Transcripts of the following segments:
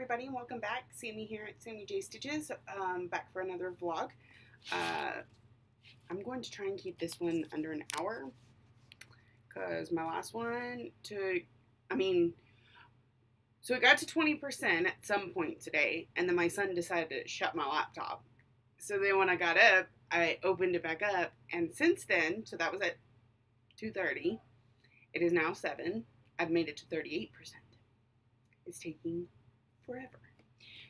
everybody, and welcome back. Sammy here at Sammy J Stitches, back for another vlog. I'm going to try and keep this one under an hour, because my last one so it got to 20% at some point today, and then my son decided to shut my laptop. So then when I got up, I opened it back up, and since then, so that was at 2:30, it is now 7, I've made it to 38%. It's taking forever.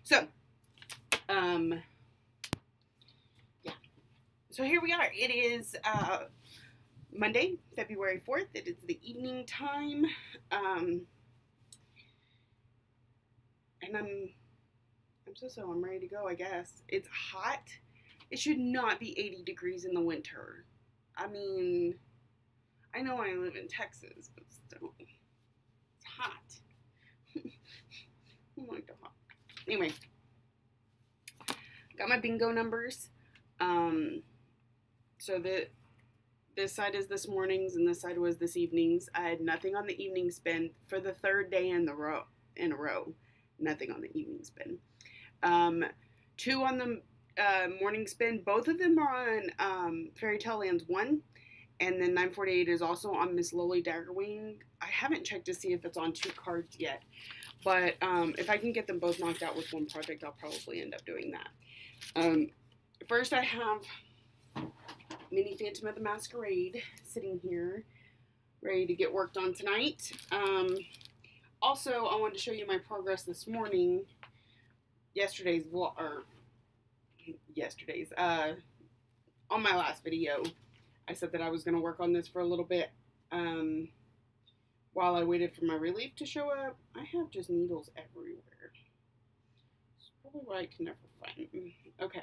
So, yeah. So here we are. It is Monday, February 4th. It is the evening time. And I'm ready to go, I guess. It's hot. It should not be 80 degrees in the winter. I mean, I know I live in Texas, but still, it's hot. Oh my god. Anyway, got my bingo numbers. So this side is this morning's and this side was this evening's. I had nothing on the evening spin for the third day in a row. Nothing on the evening spin. 2 on the morning spin. Both of them are on Fairy Tale Lands 1. And then 948 is also on Miss Lily Daggerwing. I haven't checked to see if it's on 2 cards yet. But if I can get them both knocked out with one project, I'll probably end up doing that. First I have Mini Phantom of the Masquerade sitting here, ready to get worked on tonight. Also, I wanted to show you my progress this morning. Yesterday's vlog, on my last video, I said that I was going to work on this for a little bit. While I waited for my relief to show up, I have just needles everywhere. It's probably why I can never find them. Okay.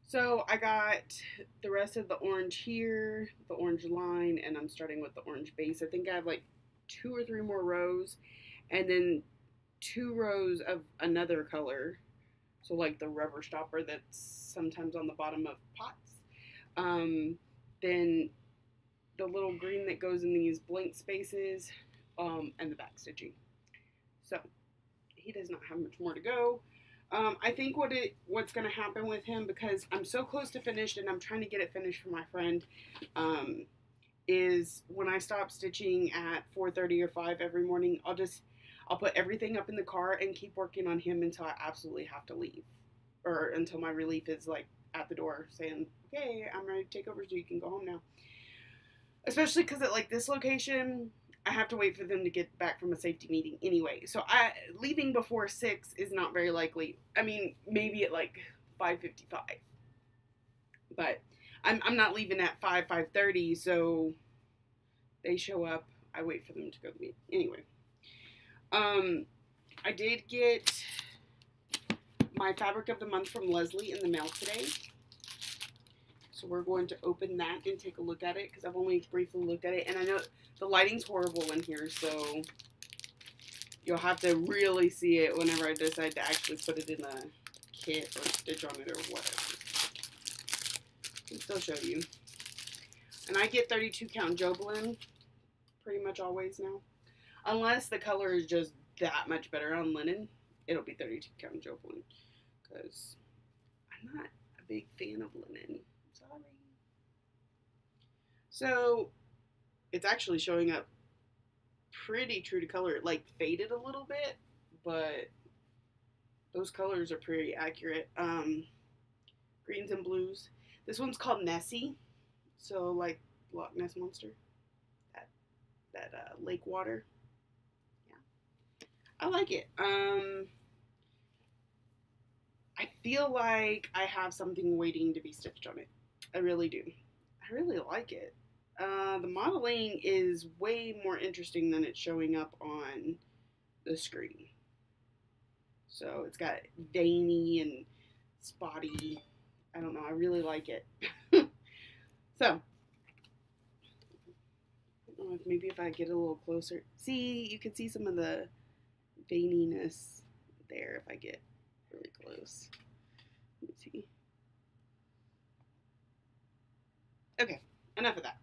So I got the rest of the orange here, the orange line, and I'm starting with the orange base. I think I have like 2 or 3 more rows, and then 2 rows of another color. So like the rubber stopper that's sometimes on the bottom of pots. Then the little green that goes in these blank spaces, and the back stitching. So he does not have much more to go. I think what's going to happen with him, because I'm so close to finished and I'm trying to get it finished for my friend, is when I stop stitching at 4:30 or 5 every morning, I'll put everything up in the car and keep working on him until I absolutely have to leave, or until my relief is like at the door saying, okay, I'm ready to take over so you can go home now. Especially because at like this location, I have to wait for them to get back from a safety meeting anyway. So leaving before 6 is not very likely. I mean, maybe at like 5:55. But I'm not leaving at 5:30, so they show up. I wait for them to go to the meeting. Anyway. I did get my fabric of the month from Leslie in the mail today. So we're going to open that and take a look at it, because I've only briefly looked at it. And I know the lighting's horrible in here, so you'll have to really see it whenever I decide to actually put it in a kit or stitch on it or whatever. I can still show you. And I get 32 count Joblin pretty much always now. Unless the color is just that much better on linen, it'll be 32 count Joblin, because I'm not a big fan of linen. Sorry. So it's actually showing up pretty true to color. It like faded a little bit, but those colors are pretty accurate. Greens and blues. This one's called Nessie, so like Loch Ness Monster, that lake water. I like it. I feel like I have something waiting to be stitched on it. I really do. I really like it. The modeling is way more interesting than it's showing up on the screen. So it's got veiny and spotty. I don't know. I really like it. So, I don't know if maybe if I get a little closer. See, you can see some of the veininess there if I get really close. Let me see. Okay, enough of that.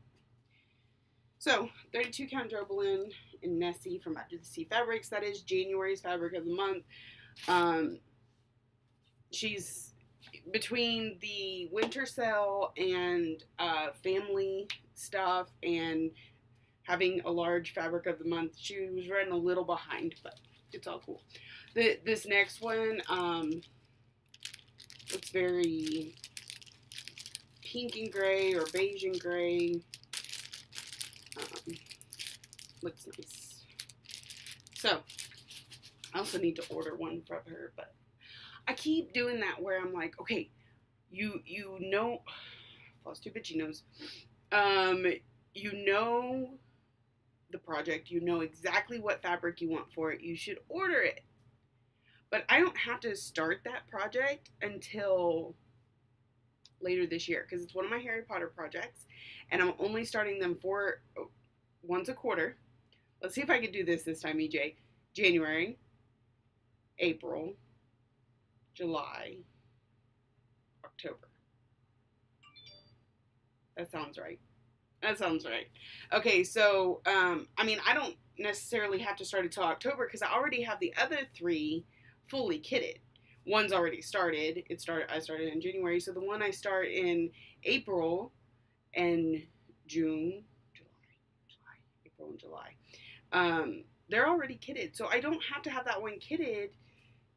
So, 32 count Joblin in Nessie from Under the Sea Fabrics. That is January's fabric of the month. She's between the winter sale and family stuff and having a large fabric of the month, she was running a little behind, but it's all cool. This next one, looks very pink and gray or beige and gray. Looks nice. So, I also need to order one from her, but I keep doing that where I'm like, okay, you know, Flosstube bitchy knows. You know the project, you know exactly what fabric you want for it, you should order it. But I don't have to start that project until later this year because it's one of my Harry Potter projects and I'm only starting them for once a quarter. Let's see if I can do this time, EJ. January, April, July, October. That sounds right. That sounds right. Okay, so, I mean, I don't necessarily have to start until October because I already have the other 3 fully kitted. One's already started. I started in January, so the one I start in April and June, April and July, they're already kitted. So I don't have to have that one kitted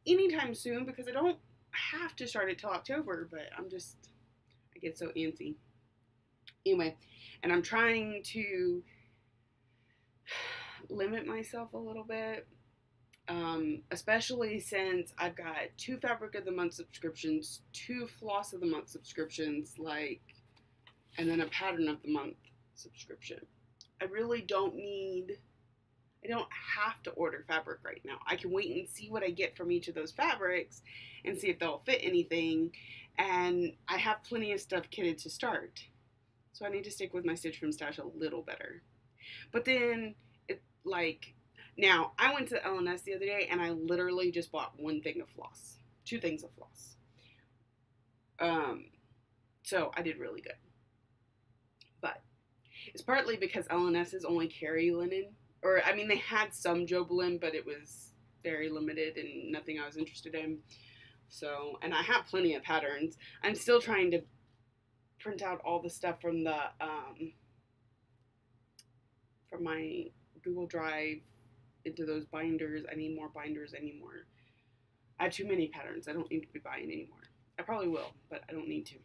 anytime soon because I don't have to start it till October, but I get so antsy. Anyway, and I'm trying to limit myself a little bit, especially since I've got 2 Fabric of the Month subscriptions, 2 Floss of the Month subscriptions, and then a Pattern of the Month subscription. I really I don't have to order fabric right now. I can wait and see what I get from each of those fabrics and see if they'll fit anything, and I have plenty of stuff kitted to start. So I need to stick with my Stitch from Stash a little better. But then, now, I went to L&S the other day, and I literally just bought 1 thing of floss. 2 things of floss. So I did really good. But it's partly because L&S's only carry linen. Or, I mean, they had some Jobelin, but it was very limited and nothing I was interested in. So, and I have plenty of patterns. I'm still trying to print out all the stuff from the from my Google Drive into those binders. I need more binders anymore. I have too many patterns. I don't need to be buying anymore. I probably will, but I don't need to.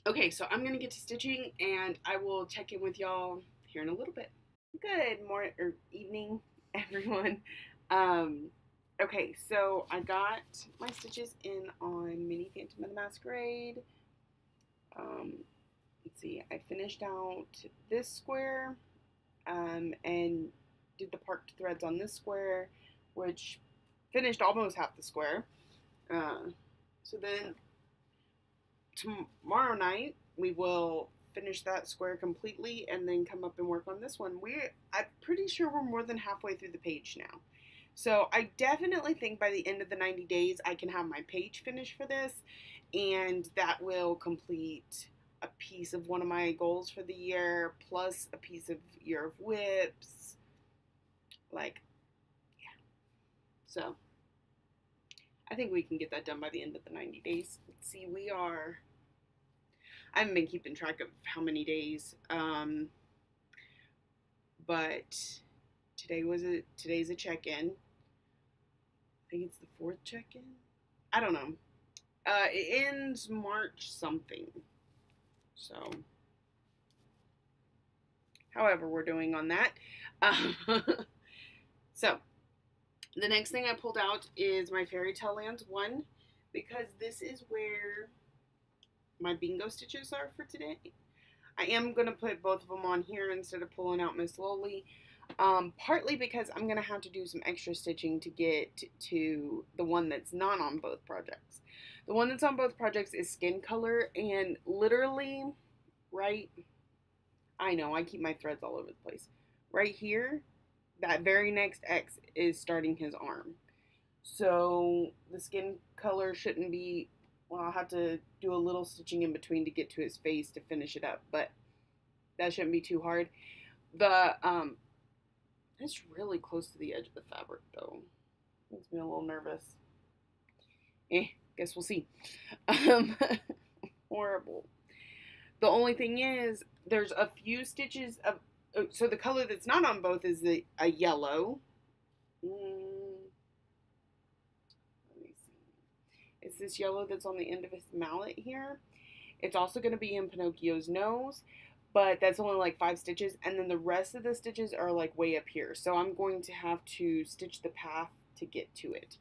Okay, so I'm gonna get to stitching, and I will check in with y'all here in a little bit. Good morning or evening, everyone. Okay, so I got my stitches in on Mini Phantom of the Masquerade. Let's see, I finished out this square, and did the parked threads on this square, which finished almost half the square. So then tomorrow night we will finish that square completely and then come up and work on this one. I'm pretty sure we're more than halfway through the page now. So I definitely think by the end of the 90 days I can have my page finished for this, and that will complete a piece of one of my goals for the year, plus a piece of Year of Whips. Yeah. So I think we can get that done by the end of the 90 days. Let's see, I haven't been keeping track of how many days, but today's a check-in. I think it's the 4th check-in. I don't know. It ends March something. So, however we're doing on that. So, the next thing I pulled out is my Fairy Tale Lands 1, because this is where my bingo stitches are for today. I am going to put both of them on here instead of pulling out Miss Lowly. Partly because I'm going to have to do some extra stitching to get to the one that's not on both projects. The one that's on both projects is Skin Color, and literally, I know, I keep my threads all over the place. Right here, that very next X is starting his arm. So, the Skin Color shouldn't be, well, I'll have to do a little stitching in between to get to his face to finish it up, but that shouldn't be too hard. It's really close to the edge of the fabric, though. Makes me a little nervous. Guess we'll see. Um, horrible. The only thing is, there's a few stitches of, so the color that's not on both is a yellow. Let me see. It's this yellow that's on the end of his mallet here. It's also going to be in Pinocchio's nose, but that's only like 5 stitches, and then the rest of the stitches are like way up here. So I'm going to have to stitch the path to get to it.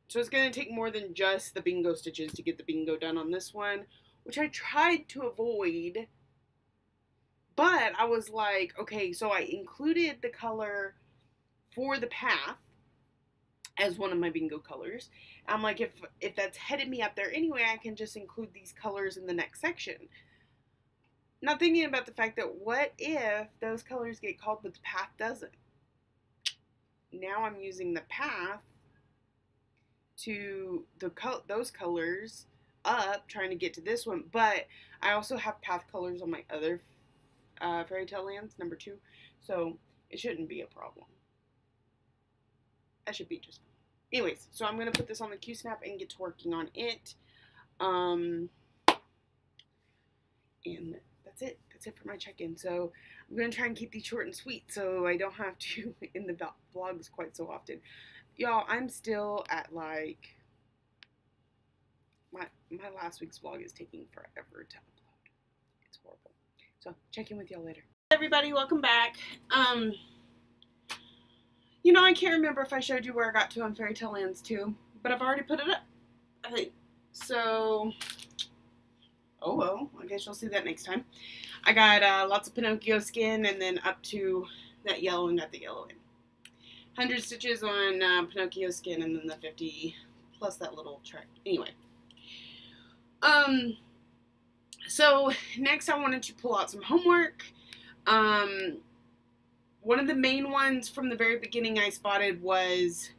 So it's going to take more than just the bingo stitches to get the bingo done on this one, which I tried to avoid, but I was like, okay, so I included the color for the path as one of my bingo colors. I'm like, if that's headed me up there anyway, I can just include these colors in the next section. Not thinking about the fact that what if those colors get called but the path doesn't? Now I'm using the path to those colors up, trying to get to this one, but I also have path colors on my other Fairy Tale Lands, number 2, so it shouldn't be a problem. That should be just fine. Anyways, so I'm going to put this on the Q-snap and get to working on it. And that's it. That's it for my check-in. So I'm going to try and keep these short and sweet so I don't have to in the vlogs quite so often. Y'all, I'm still at like, my last week's vlog is taking forever to upload. It's horrible. So check in with y'all later. Hey everybody, welcome back. You know, I can't remember if I showed you where I got to on Fairy Tale Lands 2, but I've already put it up, I think. So, oh well, I guess you'll see that next time. I got lots of Pinocchio skin and then up to that yellow and got the yellow in. 100 stitches on Pinocchio skin and then the 50 plus that little track. Anyway. So next I wanted to pull out some homework. One of the main ones from the very beginning I spotted was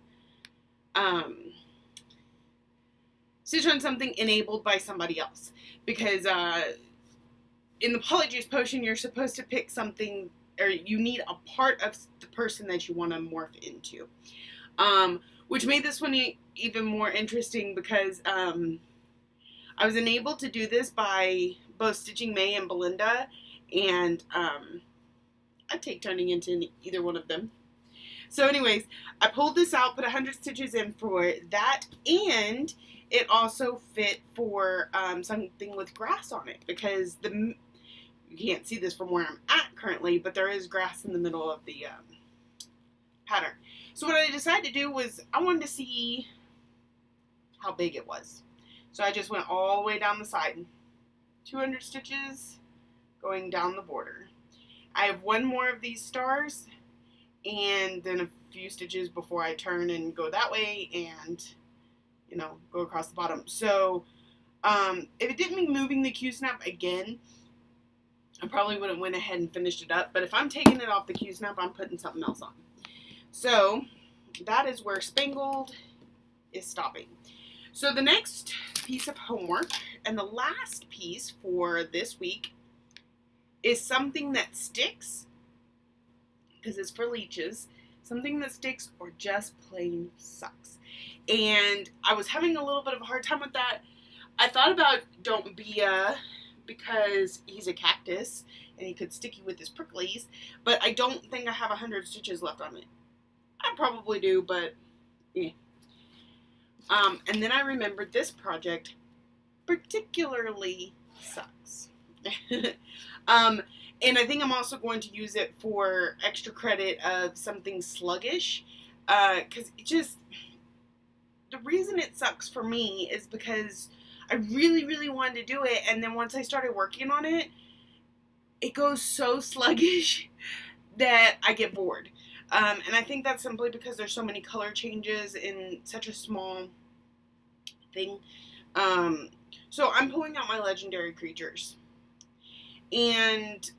stitch on something enabled by somebody else. Because in the Polyjuice Potion, you're supposed to pick something, or you need a part of the person that you want to morph into. Which made this one even more interesting because I was enabled to do this by both stitching May and Belinda, and I'd take turning into either one of them. So anyways, I pulled this out, put 100 stitches in for that, and it also fit for something with grass on it, because you can't see this from where I'm at currently, but there is grass in the middle of the pattern. So what I decided to do was I wanted to see how big it was. So I just went all the way down the side. 200 stitches going down the border. I have one more of these stars, and then a few stitches before I turn and go that way and, you know, go across the bottom. So if it didn't mean moving the Q-snap again, I probably would have went ahead and finished it up. But if I'm taking it off the Q-snap, I'm putting something else on. So that is where Spangled is stopping. So the next piece of homework, and the last piece for this week, is something that sticks, because it's for leeches, something that sticks or just plain sucks. And I was having a little bit of a hard time with that. I thought about Don't Be because he's a cactus and he could stick you with his pricklies, but I don't think I have 100 stitches left on it. I probably do, but eh. And then I remembered this project particularly sucks. And I think I'm also going to use it for extra credit of something sluggish, because it just, the reason it sucks for me is because I really, really wanted to do it, and then once I started working on it, it goes so sluggish that I get bored. And I think that's simply because there's so many color changes in such a small thing. So I'm pulling out my legendary creatures. And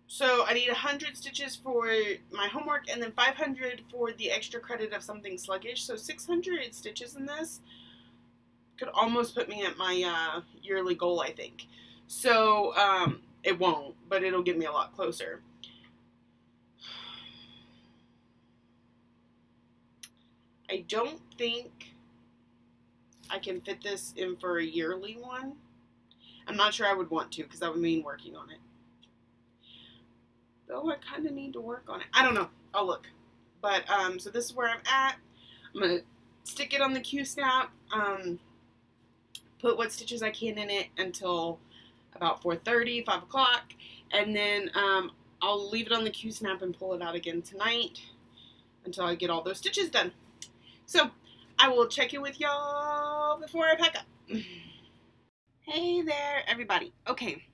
so I need 100 stitches for my homework and then 500 for the extra credit of something sluggish. So 600 stitches in this could almost put me at my yearly goal, I think. So it won't, but it'll get me a lot closer. I don't think I can fit this in for a yearly one. I'm not sure I would want to, because that would mean working on it. Though I kind of need to work on it. I don't know. I'll look. But, so this is where I'm at. I'm going to stick it on the Q-snap, put what stitches I can in it until about 4:30, 5 o'clock, and then I'll leave it on the Q-snap and pull it out again tonight until I get all those stitches done. So, I will check in with y'all before I pack up. Hey there, everybody. Okay.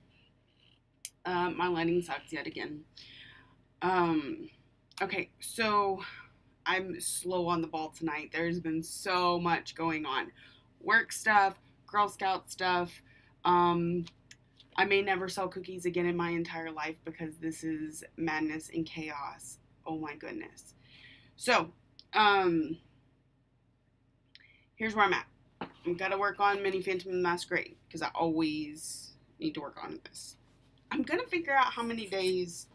My lighting sucks yet again. Okay, so I'm slow on the ball tonight. There's been so much going on. Work stuff, Girl Scout stuff. I may never sell cookies again in my entire life because this is madness and chaos. Oh my goodness. So, here's where I'm at. I've got to work on Mini Phantom and Masquerade because I always need to work on this. I'm going to figure out how many days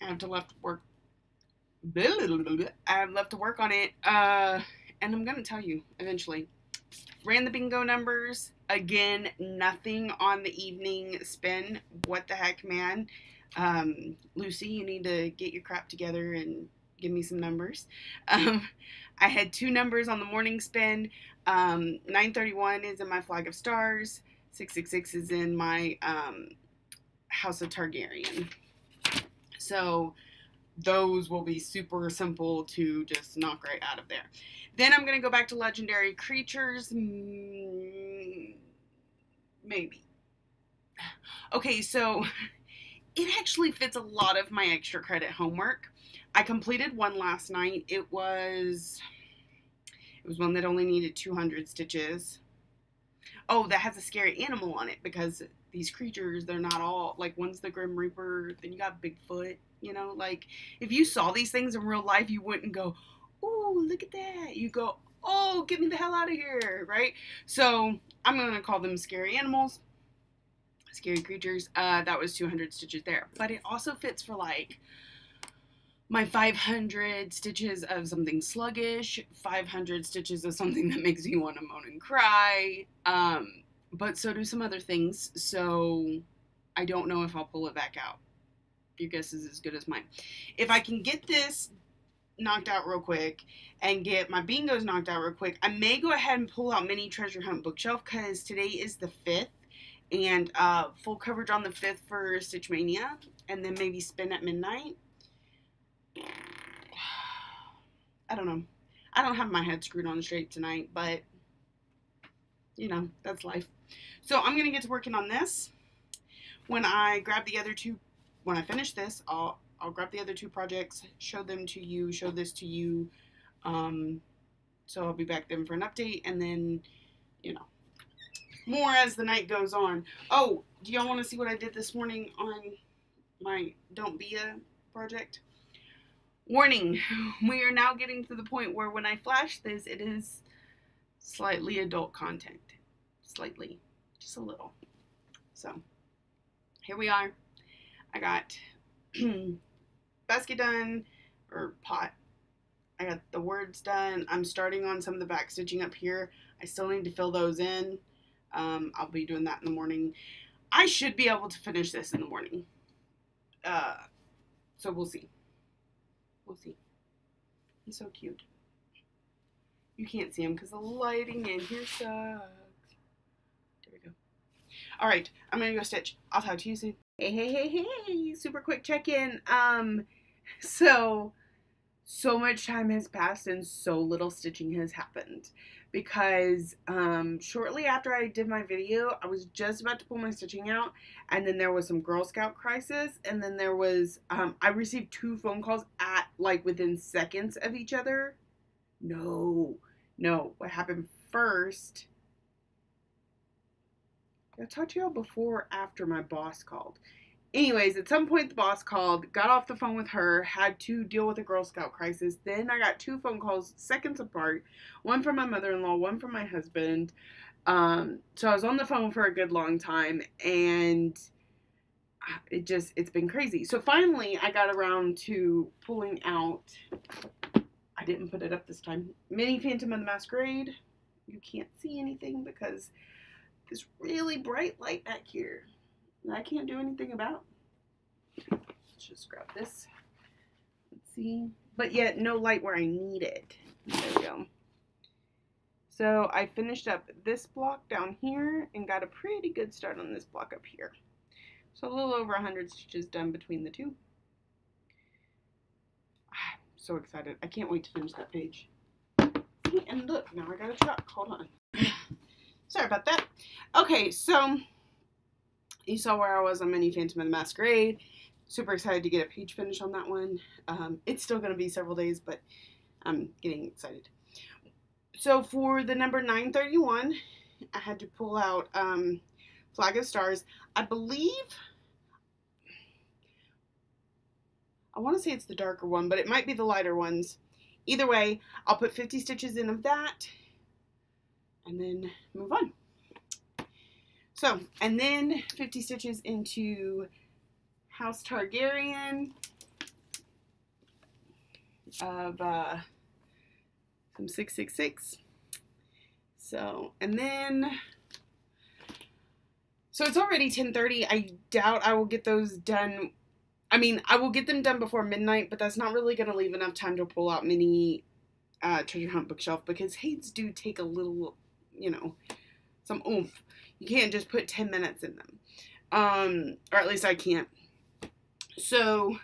I have left to work. I have left to work on it. And I'm going to tell you eventually. Ran the bingo numbers. Again, nothing on the evening spin. What the heck, man? Lucy, you need to get your crap together and give me some numbers. I had 2 numbers on the morning spin. 931 is in my Flag of Stars. 666 is in my House of Targaryen. So those will be super simple to just knock right out of there. Then I'm going to go back to Legendary Creatures. Maybe. Okay, so it actually fits a lot of my extra credit homework. I completed one last night. It was one that only needed 200 stitches. Oh, that has a scary animal on it because these creatures, they're not all, like, one's the Grim Reaper, then you got Bigfoot, you know, like, if you saw these things in real life, you wouldn't go, oh, look at that. You go, oh, get me the hell out of here, right? So, I'm going to call them scary animals, scary creatures. That was 200 stitches there. But it also fits for, like, my 500 stitches of something sluggish, 500 stitches of something that makes me want to moan and cry, but so do some other things, so I don't know if I'll pull it back out. Your guess is as good as mine. If I can get this knocked out real quick and get my bingos knocked out real quick, I may go ahead and pull out Mini Treasure Hunt Bookshelf because today is the 5th, and full coverage on the 5th for Stitch Mania, and then maybe spin at midnight. I don't know. I don't have my head screwed on straight tonight, but, you know, that's life. So I'm going to get to working on this. When I grab the other 2, when I finish this, I'll grab the other 2 projects, show them to you, show this to you. So I'll be back then for an update, and then, you know, more as the night goes on. Oh, do y'all want to see what I did this morning on my Don't Be a project? Warning, we are now getting to the point where when I flash this, it is slightly adult content. Slightly. Just a little. So, here we are. I got basket done, or pot. I got the words done. I'm starting on some of the back stitching up here. I still need to fill those in. I'll be doing that in the morning. I should be able to finish this in the morning. So we'll see. We'll see. He's so cute. You can't see him because the lighting in here sucks. There we go. Alright, I'm going to go stitch. I'll talk to you soon. Hey. Super quick check-in. So much time has passed and so little stitching has happened. Because shortly after I did my video, I was just about to pull my stitching out, and then there was some Girl Scout crisis, and then there was, I received 2 phone calls at, like, within seconds of each other. No, what happened first, did I talk to y'all before or after my boss called? Anyways, at some point the boss called, got off the phone with her, had to deal with a Girl Scout crisis. Then I got 2 phone calls seconds apart. One from my mother-in-law, one from my husband. So I was on the phone for a good long time, and it's been crazy. So finally I got around to pulling out I didn't put it up this time. Mini Phantom of the Masquerade. You can't see anything because this really bright light back here that I can't do anything about. Let's just grab this. Let's see. But yet no light where I need it. There we go. So I finished up this block down here and got a pretty good start on this block up here. So a little over 100 stitches done between the two. I'm so excited. I can't wait to finish that page. And look, now I got a truck. Hold on. Sorry about that. Okay, so you saw where I was on Mini Phantom of the Masquerade. Super excited to get a page finish on that one. It's still going to be several days, but I'm getting excited. So for the number 931, I had to pull out Flag of Stars. I believe, I want to say it's the darker one, but it might be the lighter ones. Either way, I'll put 50 stitches in of that and then move on. So, and then 50 stitches into House Targaryen of some 666. So, and then, so it's already 10:30. I doubt I will get those done. I mean, I will get them done before midnight, but that's not really going to leave enough time to pull out mini treasure hunt bookshelf because Hades do take a little, you know, some oomph. You can't just put 10 minutes in them. Or at least I can't. So,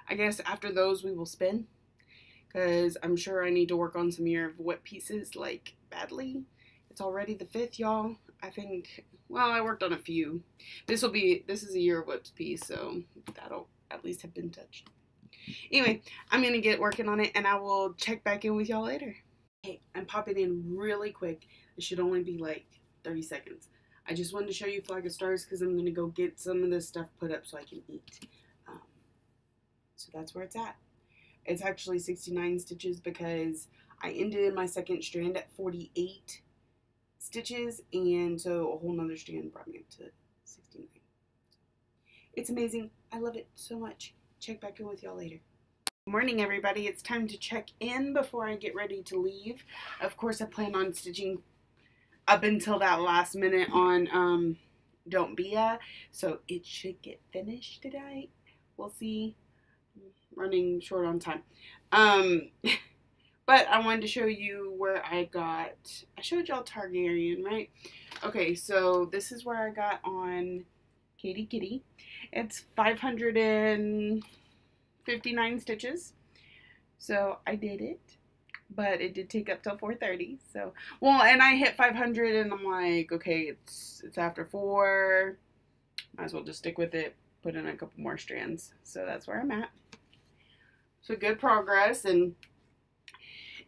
I guess after those we will spin. Because I'm sure I need to work on some Year of Whip pieces, like, badly. It's already the 5th, y'all. I think, well, I worked on a few. This is a Year of Whips piece, so that'll at least have been touched. Anyway, I'm going to get working on it, and I will check back in with y'all later. Okay, I'm popping in really quick. It should only be like 30 seconds. I just wanted to show you Flag of Stars because I'm going to go get some of this stuff put up so I can eat. So that's where it's at. It's actually 69 stitches because I ended my second strand at 48 stitches, and so a whole nother strand brought me up to 69. It's amazing. I love it so much. Check back in with y'all later. Good morning, everybody. It's time to check in before I get ready to leave. Of course, I plan on stitching up until that last minute on Don't Be A, so it should get finished tonight. We'll see. Running short on time. But I wanted to show you where I showed y'all Targaryen, right? Okay, so this is where I got on Katie Kitty. It's 559 stitches. So I did it. But it did take up till 4:30. So, well, and I hit 500 and I'm like, okay, it's after 4. Might as well just stick with it. Put in a couple more strands. So that's where I'm at. So good progress. And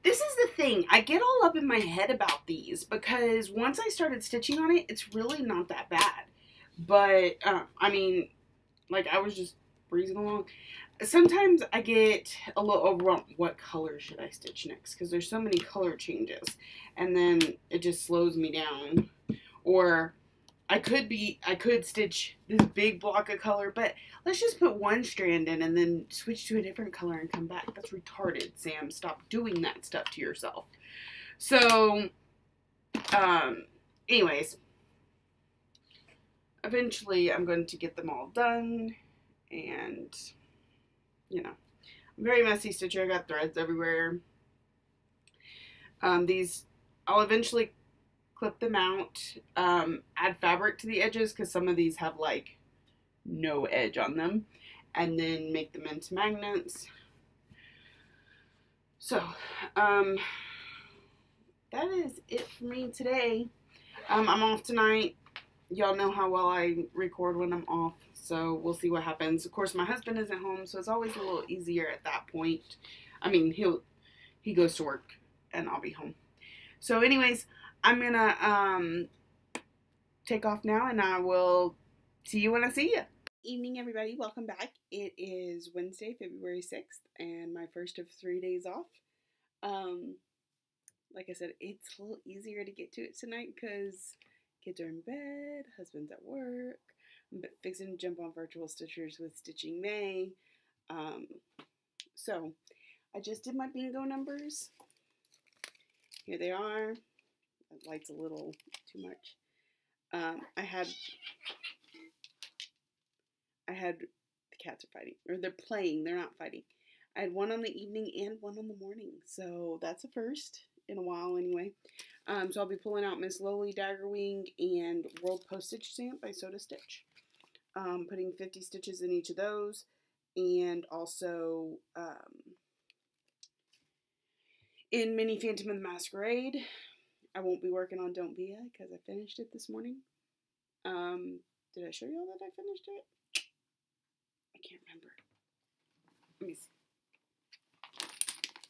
this is the thing. I get all up in my head about these because once I started stitching on it, it's really not that bad. But, I mean, like I was just breezing along. Sometimes I get a little overwhelmed. What color should I stitch next? Because there's so many color changes. And then it just slows me down. Or I could stitch this big block of color, but let's just put one strand in and then switch to a different color and come back. That's retarded, Sam. Stop doing that stuff to yourself. So, anyways, eventually I'm going to get them all done, and, you know, I'm a very messy stitcher. I got threads everywhere. These, I'll eventually clip them out, add fabric to the edges because some of these have like no edge on them, and then make them into magnets. So that is it for me today. I'm off tonight. Y'all know how well I record when I'm off, so we'll see what happens. Of course, my husband isn't home, so it's always a little easier at that point. I mean, he goes to work and I'll be home. So anyways, I'm gonna take off now, and I will see you when I see you. Evening, everybody. Welcome back. It is Wednesday, February 6th, and my first of 3 days off. Like I said, it's a little easier to get to it tonight because kids are in bed, husband's at work. I'm fixing to jump on virtual stitchers with Stitching May. So I just did my bingo numbers. Here they are. That light's a little too much. I had the cats are fighting, or they're playing. They're not fighting. I had one on the evening and one on the morning, so that's a first in a while anyway. So I'll be pulling out Miss Lowly Daggerwing and World Postage Stamp by Soda Stitch. Putting 50 stitches in each of those, and also in Mini Phantom of the Masquerade. I won't be working on Don't Be A because I finished it this morning. Did I show you all that I finished it? I can't remember. Let me see.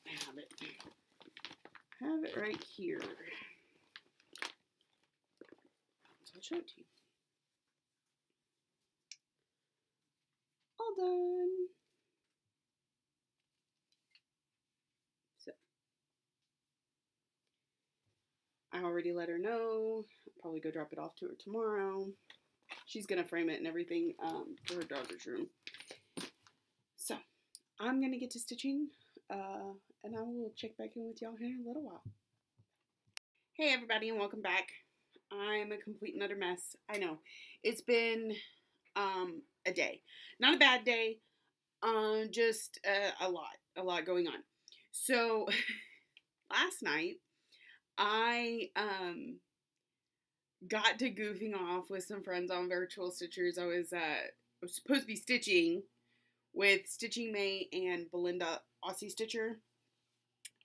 I have it. I have it right here. So I'll show it to you. All done. So I already let her know. I'll probably go drop it off to her tomorrow. She's gonna frame it and everything for her daughter's room. So I'm gonna get to stitching, and I will check back in with y'all here in a little while. Hey everybody, and welcome back. I'm a complete and utter mess. I know. It's been a day. Not a bad day, just a lot going on. So last night I got to goofing off with some friends on Virtual Stitchers. I was supposed to be stitching with Stitching May and Belinda Aussie Stitcher.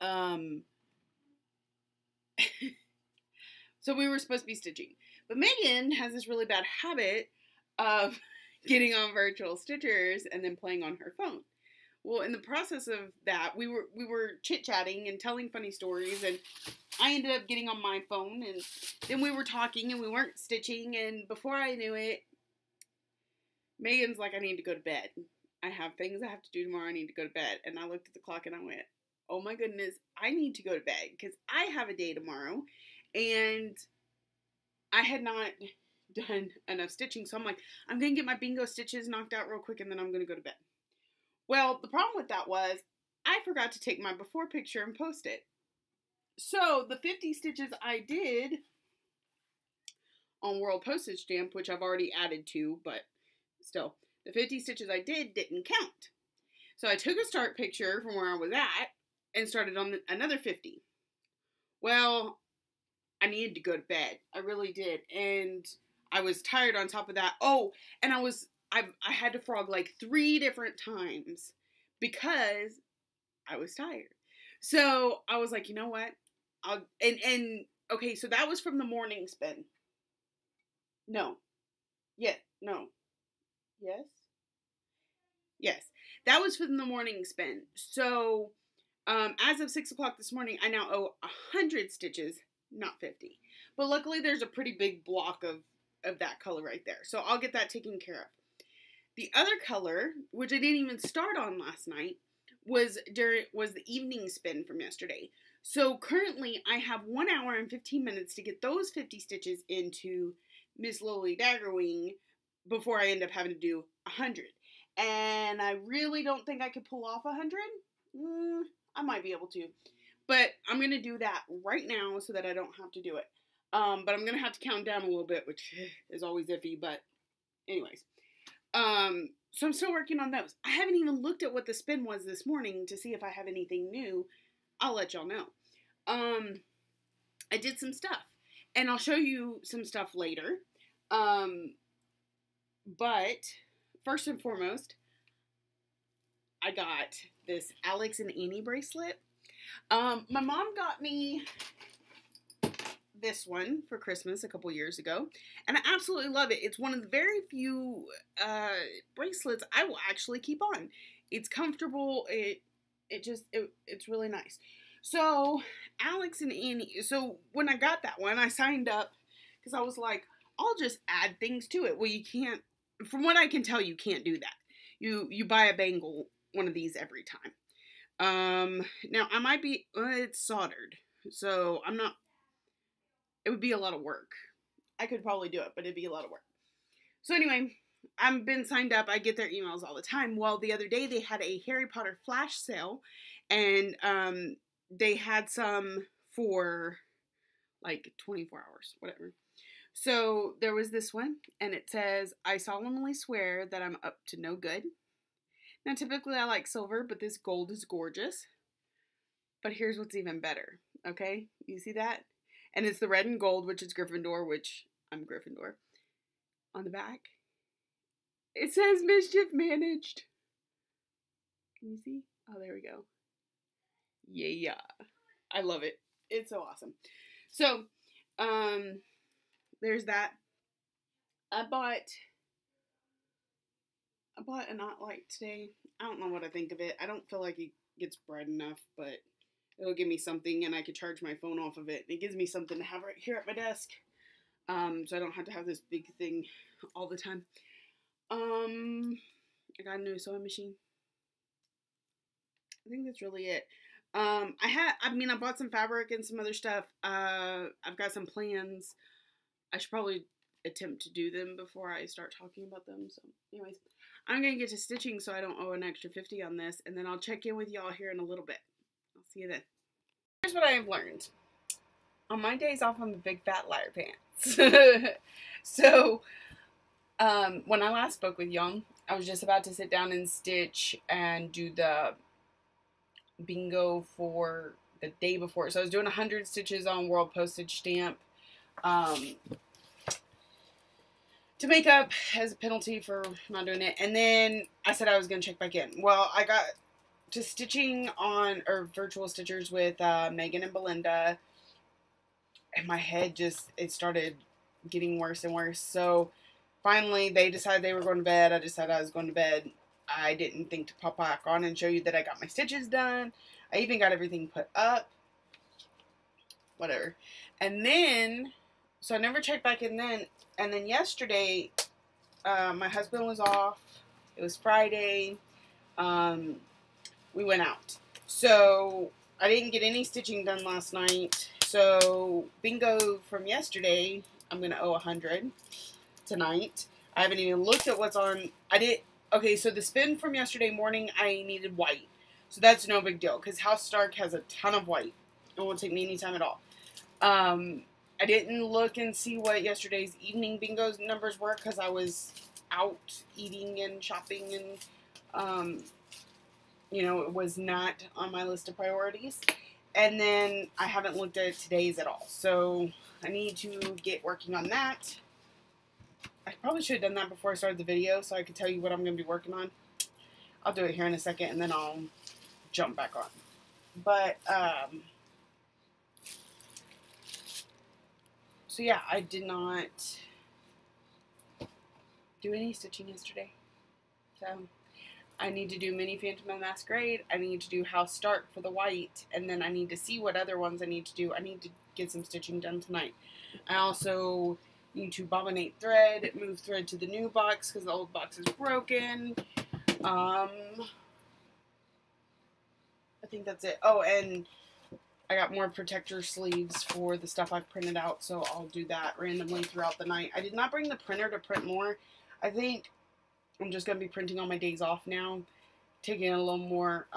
So we were supposed to be stitching. But Megan has this really bad habit of getting on Virtual Stitchers and then playing on her phone. Well, in the process of that, we were chit-chatting and telling funny stories, and I ended up getting on my phone, and then we were talking, and we weren't stitching, and before I knew it, Megan's like, I need to go to bed. I have things I have to do tomorrow. I need to go to bed. And I looked at the clock, and I went, oh my goodness, I need to go to bed, because I have a day tomorrow, and I had not done enough stitching, so I'm like, I'm going to get my bingo stitches knocked out real quick, and then I'm going to go to bed. Well, the problem with that was, I forgot to take my before picture and post it. So, the 50 stitches I did on World Postage Stamp, which I've already added to, but still, the 50 stitches I did didn't count. So, I took a start picture from where I was at, and started on another 50. Well, I needed to go to bed. I really did. And I was tired on top of that. Oh, and I had to frog like 3 different times because I was tired. So I was like, you know what? Okay, so that was from the morning spin. No. Yeah, no. Yes? Yes. That was from the morning spin. So, as of 6 o'clock this morning, I now owe 100 stitches, not 50. But luckily there's a pretty big block of that color right there. So I'll get that taken care of. The other color, which I didn't even start on last night, was the evening spin from yesterday. So currently I have 1 hour and 15 minutes to get those 50 stitches into Miss Lowly Daggerwing before I end up having to do 100. And I really don't think I could pull off 100. I might be able to. But I'm going to do that right now so that I don't have to do it. But I'm going to have to count down a little bit, which is always iffy, but anyways. So I'm still working on those. I haven't even looked at what the spin was this morning to see if I have anything new. I'll let y'all know. I did some stuff, and I'll show you some stuff later. But first and foremost, I got this Alex and Annie bracelet. My mom got me this one for Christmas a couple years ago, and I absolutely love it. It's one of the very few bracelets I will actually keep on. It's comfortable. It's really nice. So Alex and Annie. So when I got that one, I signed up because I was like, I'll just add things to it. Well, you can't. From what I can tell, you can't do that. You buy a bangle, one of these every time. Now I might be. It's soldered, so I'm not. It would be a lot of work. I could probably do it, but it'd be a lot of work. So anyway, I've been signed up. I get their emails all the time. Well, the other day they had a Harry Potter flash sale, And they had some for like 24 hours, whatever. So there was this one, and it says, I solemnly swear that I'm up to no good. Now, typically I like silver, but this gold is gorgeous. But here's what's even better, okay? You see that? And it's the red and gold, which is Gryffindor, which I'm Gryffindor. On the back, it says mischief managed. Can you see? Oh, there we go. Yeah. I love it. It's so awesome. So, there's that. I bought a knot light today. I don't know what I think of it. I don't feel like it gets bright enough, but it'll give me something, and I could charge my phone off of it. It gives me something to have right here at my desk, so I don't have to have this big thing all the time. I got a new sewing machine. I think that's really it. I bought some fabric and some other stuff. I've got some plans. I should probably attempt to do them before I start talking about them. So anyways, I'm going to get to stitching so I don't owe an extra $50 on this, and then I'll check in with y'all here in a little bit. I'll see you then. Here's what I have learned. On my days off, I'm a big fat liar pants. So, when I last spoke with y'all, I was just about to sit down and stitch and do the bingo for the day before. So I was doing 100 stitches on World Postage Stamp to make up as a penalty for not doing it. And then I said I was going to check back in. Well, I got to stitching on, or virtual stitchers with Megan and Belinda, and my head it started getting worse and worse. So finally they decided they were going to bed. I decided I was going to bed. I didn't think to pop back on and show you that I got my stitches done. I even got everything put up. Whatever. And then, so I never checked back in then. And then yesterday, my husband was off. It was Friday. We went out. So I didn't get any stitching done last night. So bingo from yesterday, I'm going to owe 100 tonight. I haven't even looked at what's on. Okay, so the spin from yesterday morning, I needed white. So that's no big deal, because House Stark has a ton of white. It won't take me any time at all. I didn't look and see what yesterday's evening bingo's numbers were, because I was out eating and shopping, and, it was not on my list of priorities. And then I haven't looked at today's at all. So I need to get working on that. I probably should have done that before I started the video so I could tell you what I'm going to be working on. I'll do it here in a second, and then I'll jump back on. But, so yeah, I did not do any stitching yesterday. So I need to do Mini Phantom of Masquerade. I need to do House Stark for the white, and then I need to see what other ones I need to do. I need to get some stitching done tonight. I also need to bobbinate thread, move thread to the new box because the old box is broken. I think that's it. Oh, and I got more protector sleeves for the stuff I've printed out, so I'll do that randomly throughout the night. I did not bring the printer to print more. I think I'm just going to be printing on my days off now, taking it a little more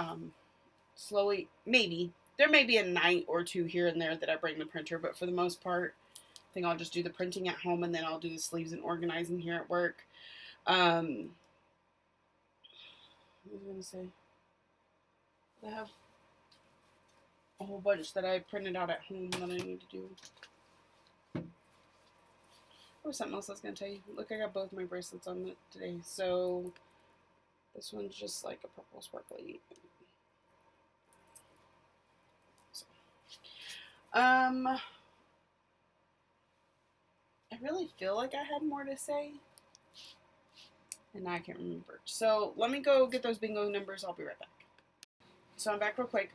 slowly. Maybe. There may be a night or two here and there that I bring the printer, but for the most part, I think I'll just do the printing at home, and then I'll do the sleeves and organizing here at work. What was I going to say? I have a whole bunch that I printed out at home that I need to do. There was something else I was going to tell you. Look, I got both my bracelets on today. So this one's just like a purple sparkly. So, I really feel like I had more to say, and I can't remember. So let me go get those bingo numbers. I'll be right back. So I'm back real quick.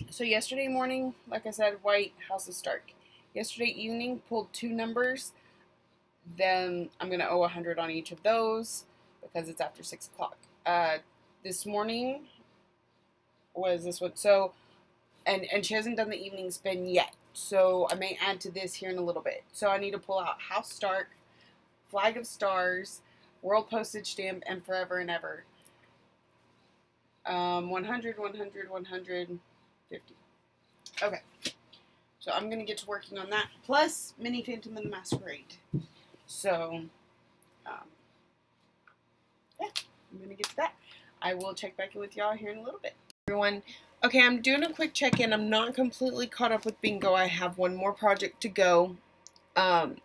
So yesterday morning, like I said, white, House of Stark. Yesterday evening, pulled 2 numbers. Then I'm going to owe 100 on each of those because it's after 6 o'clock. This morning was this one. So, and she hasn't done the evening spin yet. So I may add to this here in a little bit. So I need to pull out House Stark, Flag of Stars, World Postage Stamp, and Forever and Ever. 100, 100, 150. Okay. So I'm going to get to working on that. Plus Mini Phantom and the Masquerade. So, yeah, I'm going to get to that. I will check back in with y'all here in a little bit. Everyone, okay, I'm doing a quick check-in. I'm not completely caught up with bingo. I have one more project to go. But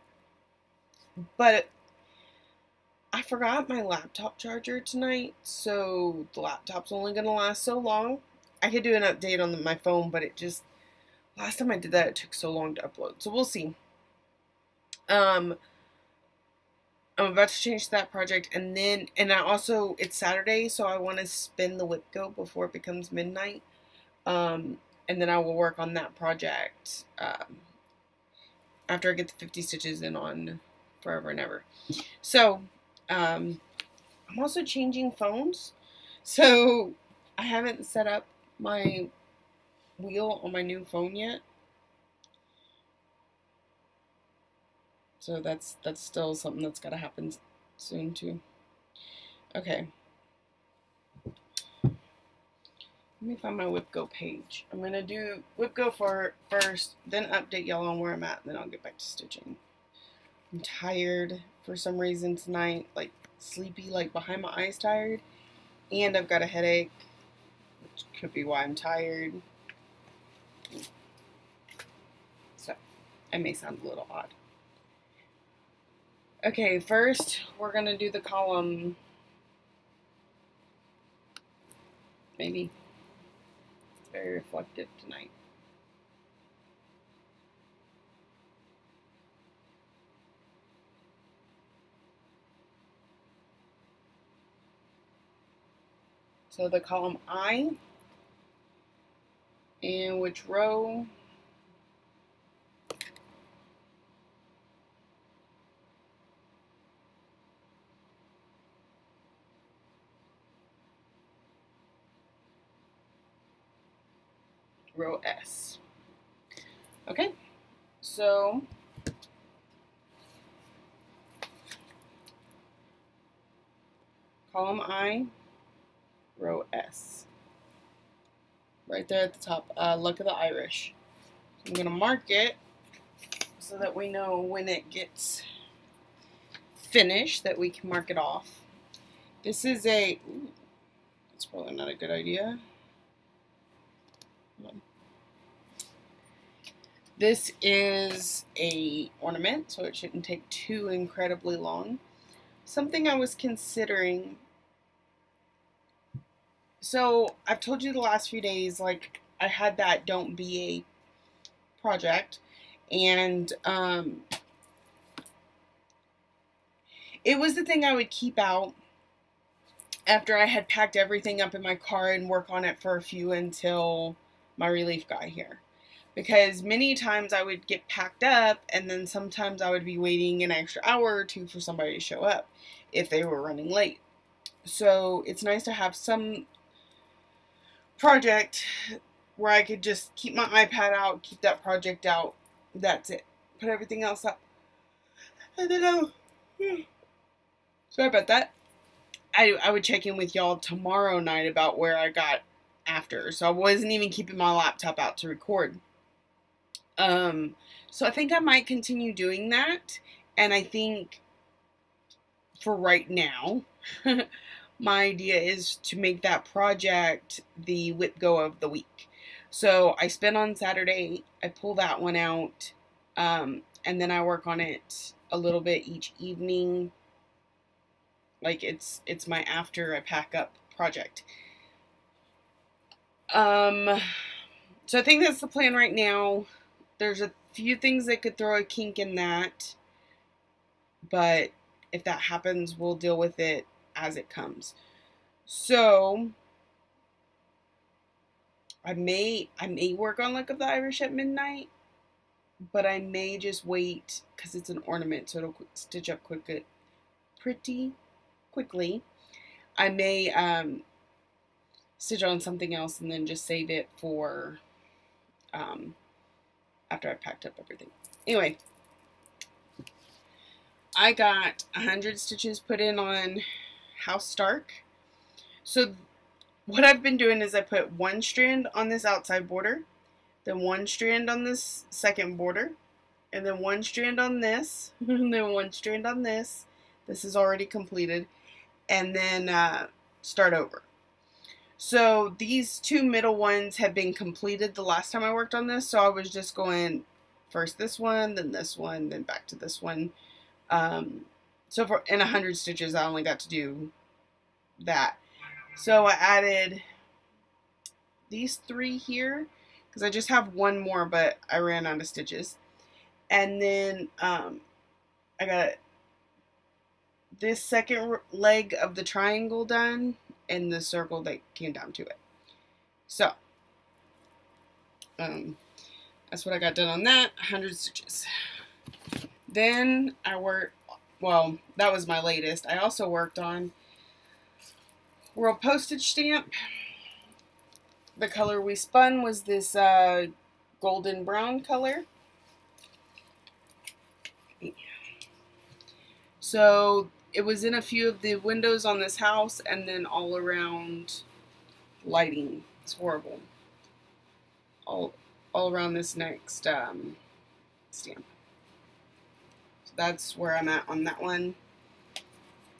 I forgot my laptop charger tonight, so the laptop's only going to last so long. I could do an update on my phone, but it just, last time I did that, it took so long to upload. So we'll see. I'm about to change that project, and I also, it's Saturday, so I want to spin the whip go before it becomes midnight. And then I will work on that project after I get the 50 stitches in on Forever and Ever. So, I'm also changing phones, so I haven't set up my wheel on my new phone yet. So that's still something that's got to happen soon too. Okay. Let me find my WhipGo page. I'm going to do WhipGo first, then update y'all on where I'm at, and then I'll get back to stitching. I'm tired for some reason tonight, like sleepy, like behind my eyes tired, and I've got a headache, which could be why I'm tired. So, I may sound a little odd. Okay, first we're going to do the column. Maybe. It's very reflective tonight. So the column I, and which row? Row S. Okay, so column I, row S. Right there at the top, Luck of the Irish. So I'm going to mark it so that we know when it gets finished, that we can mark it off. This is a, ooh, that's probably not a good idea. This is a ornament, so it shouldn't take too incredibly long. Something I was considering, so I've told you the last few days, like, I had that Don't Be a project, and it was the thing I would keep out after I had packed everything up in my car and work on it for a few until my relief got here. Because many times I would get packed up, and then sometimes I would be waiting an extra hour or two for somebody to show up if they were running late. So it's nice to have some project where I could just keep my iPad out, keep that project out, that's it. Put everything else up. And then sorry about that. I would check in with y'all tomorrow night about where I got after. So I wasn't even keeping my laptop out to record. So I think I might continue doing that, and I think for right now, my idea is to make that project the whip go of the week. So I spin on Saturday, I pull that one out, and then I work on it a little bit each evening. Like it's my after I pack up project. So I think that's the plan right now. There's a few things that could throw a kink in that, but if that happens, we'll deal with it as it comes. So I may work on Luck of the Irish at midnight, but I may just wait because it's an ornament, so it'll stitch up pretty quickly. I may stitch on something else and then just save it for after I've packed up everything. Anyway, I got 100 stitches put in on House Stark. So what I've been doing is I put one strand on this outside border, then one strand on this second border, and then one strand on this, and then one strand on this. This is already completed, and then start over. So these two middle ones have been completed the last time I worked on this, so I was just going first this one, then back to this one. So for in 100 stitches, I only got to do that. So I added these 3 here because I just have one more, but I ran out of stitches. And then I got this second leg of the triangle done and the circle that came down to it. So that's what I got done on that, 100 stitches. Then I worked, well, that was my latest. I also worked on World Postage Stamp. The color we spun was this golden brown color. So it was in a few of the windows on this house and then all around lighting. It's horrible. All around this next stamp. So that's where I'm at on that one.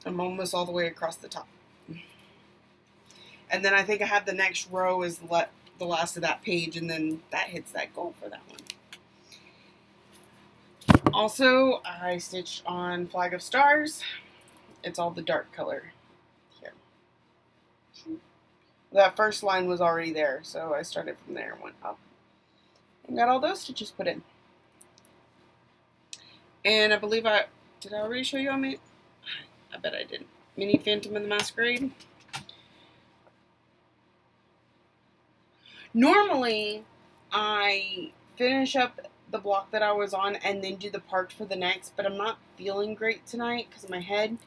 I'm almost all the way across the top. And then I think I have the next row is the last of that page, and then that hits that goal for that one. Also, I stitched on Flag of Stars. It's all the dark color here. That first line was already there, so I started from there and went up. And got all those stitches put in. And I believe did I already show you on me? I bet I didn't. Mini Phantom of the Masquerade. Normally, I finish up the block that I was on and then do the parked for the next, but I'm not feeling great tonight because of my head.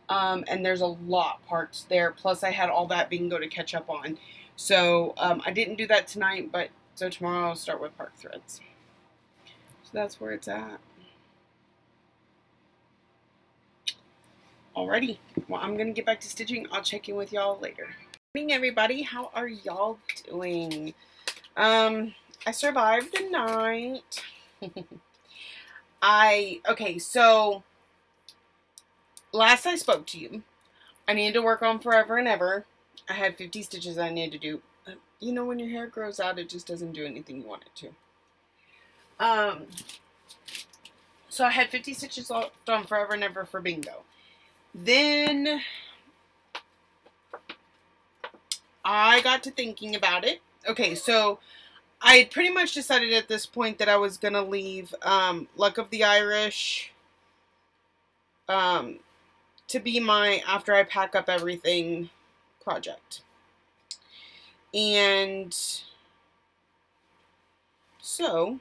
And there's a lot parked there, plus I had all that bingo to catch up on. So I didn't do that tonight, but so tomorrow I'll start with park threads. So that's where it's at. Alrighty, well, I'm gonna get back to stitching. I'll check in with y'all later. Good morning, everybody. How are y'all doing? I survived the night. Okay, so last I spoke to you, I needed to work on Forever and Ever. I had 50 stitches I needed to do. You know, when your hair grows out, it just doesn't do anything you want it to. So I had 50 stitches left on Forever and Ever for bingo. Then I got to thinking about it. Okay, so I had pretty much decided at this point that I was going to leave Luck of the Irish to be my after I pack up everything project. And so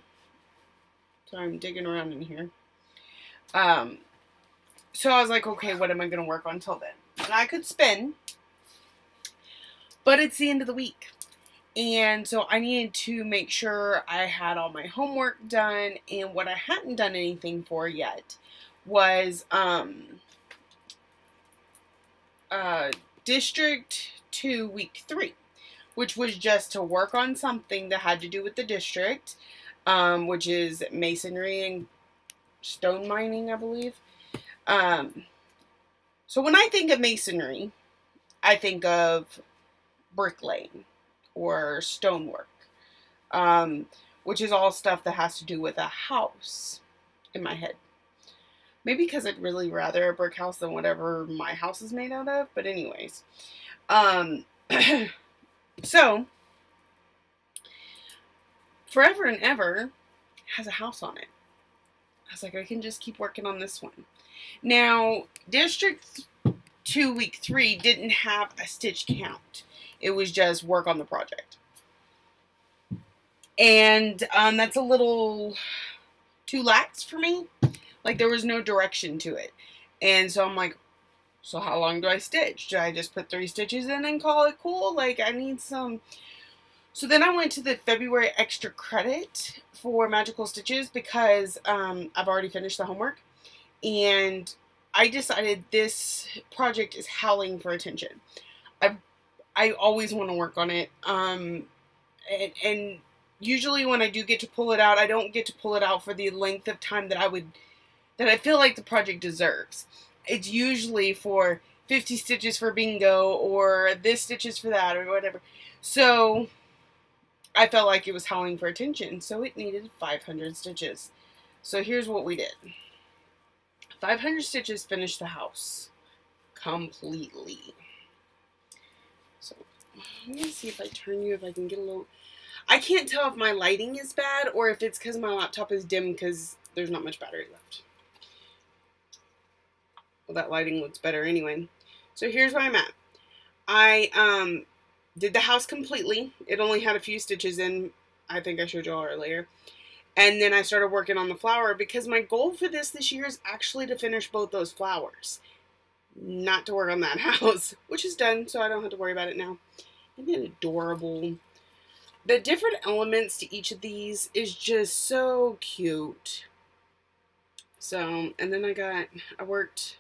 I'm digging around in here. So I was like, okay, what am I going to work on till then? And I could spin, but it's the end of the week. And so I needed to make sure I had all my homework done. And what I hadn't done anything for yet was District 2 Week 3, which was just to work on something that had to do with the district, which is masonry and stone mining, I believe. So when I think of masonry, I think of bricklaying or stonework, which is all stuff that has to do with a house in my head. Maybe because I'd really rather a brick house than whatever my house is made out of, but anyways. So, Forever and Ever has a house on it. I was like, I can just keep working on this one. Now, District 2 Week 3 didn't have a stitch count. It was just work on the project. And that's a little too lax for me. Like, there was no direction to it. And so I'm like, so how long do I stitch? Do I just put 3 stitches in and call it cool? Like, I need some... So then I went to the February extra credit for Magical Stitches because I've already finished the homework. And I decided this project is howling for attention. I always want to work on it. And usually when I do get to pull it out, I don't get to pull it out for the length of time that I feel like the project deserves. It's usually for 50 stitches for bingo, or this stitches for that, or whatever. So I felt like it was howling for attention, so it needed 500 stitches. So here's what we did. 500 stitches finished the house completely. So let me see if I turn you, if I can get a little... I can't tell if my lighting is bad or if it's because my laptop is dim because there's not much battery left. Well, that lighting looks better anyway. So here's where I'm at. I did the house completely. It only had a few stitches in. I think I showed y'all earlier. And then I started working on the flower because my goal for this year is actually to finish both those flowers. Not to work on that house, which is done, so I don't have to worry about it now. Isn't it adorable? The different elements to each of these is just so cute. So, and then I worked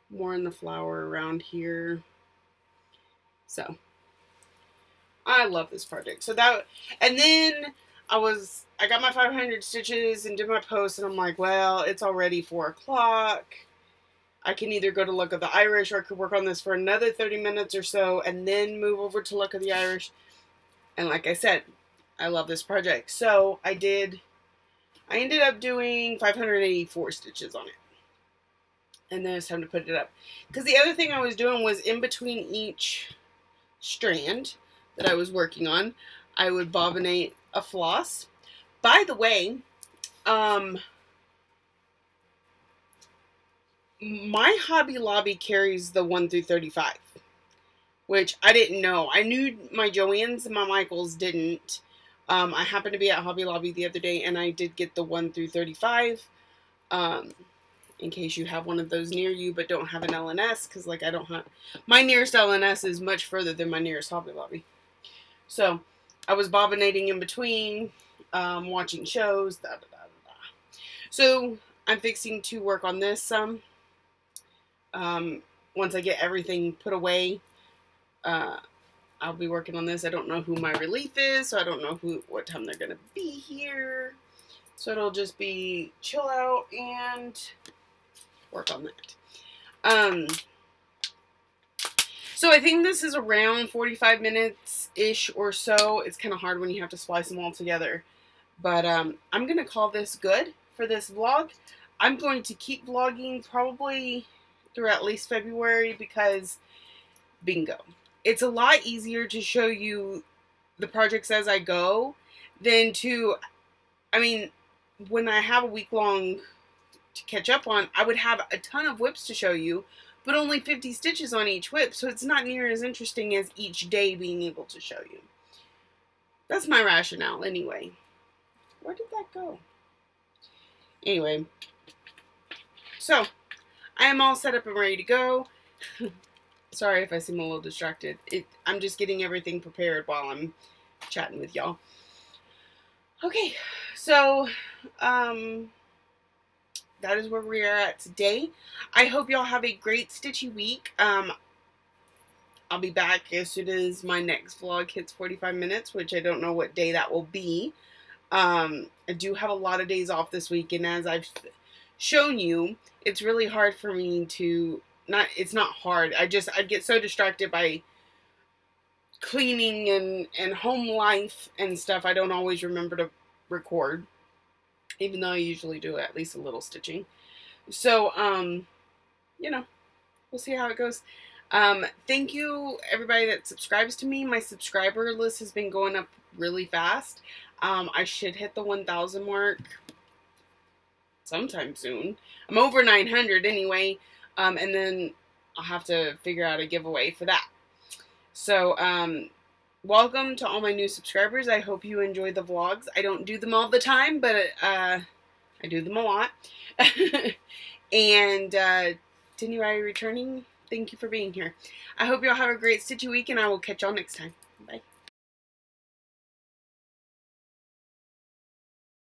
more in the flower around here. So, I love this project. So and then I got my 500 stitches and did my post, and I'm like, well, it's already 4 o'clock. I can either go to Luck of the Irish, or I could work on this for another 30 minutes or so and then move over to Luck of the Irish. And like I said, I love this project. So I ended up doing 584 stitches on it. And then it's time to put it up. Because the other thing I was doing was in between each strand that I was working on, I would bobbinate a floss. By the way, my Hobby Lobby carries the 1 through 35, which I didn't know. I knew my Joann's and my Michael's didn't. I happened to be at Hobby Lobby the other day, and I did get the 1 through 35, in case you have one of those near you but don't have an LNS, because like I don't have... My nearest LNS is much further than my nearest Hobby Lobby. So, I was bobbinating in between, watching shows, So, I'm fixing to work on this some. Once I get everything put away, I'll be working on this. I don't know who my relief is, so I don't know what time they're going to be here. So it'll just be chill out and work on that. So I think this is around 45 minutes-ish or so. It's kind of hard when you have to splice them all together. But I'm going to call this good for this vlog. I'm going to keep vlogging probably through at least February because bingo. It's a lot easier to show you the projects as I go than to, I mean, when I have a week long to catch up on, I would have a ton of whips to show you, but only 50 stitches on each whip, so it's not near as interesting as each day being able to show you. That's my rationale anyway. Where did that go? Anyway, so I am all set up and ready to go. Sorry if I seem a little distracted. I'm just getting everything prepared while I'm chatting with y'all. Okay, so that is where we are at today. I hope y'all have a great stitchy week. I'll be back as soon as my next vlog hits 45 minutes, which I don't know what day that will be. I do have a lot of days off this week, and as I've shown you, it's really hard for me to... It's not hard. I get so distracted by cleaning and home life and stuff. I don't always remember to record, even though I usually do at least a little stitching. So, you know, we'll see how it goes. Thank you, everybody that subscribes to me. My subscriber list has been going up really fast. I should hit the 1,000 mark sometime soon. I'm over 900 anyway. And then I'll have to figure out a giveaway for that. So, welcome to all my new subscribers. I hope you enjoy the vlogs. I don't do them all the time, but I do them a lot. And to anybody returning, thank you for being here. I hope y'all have a great stitchy week, and I will catch y'all next time. Bye.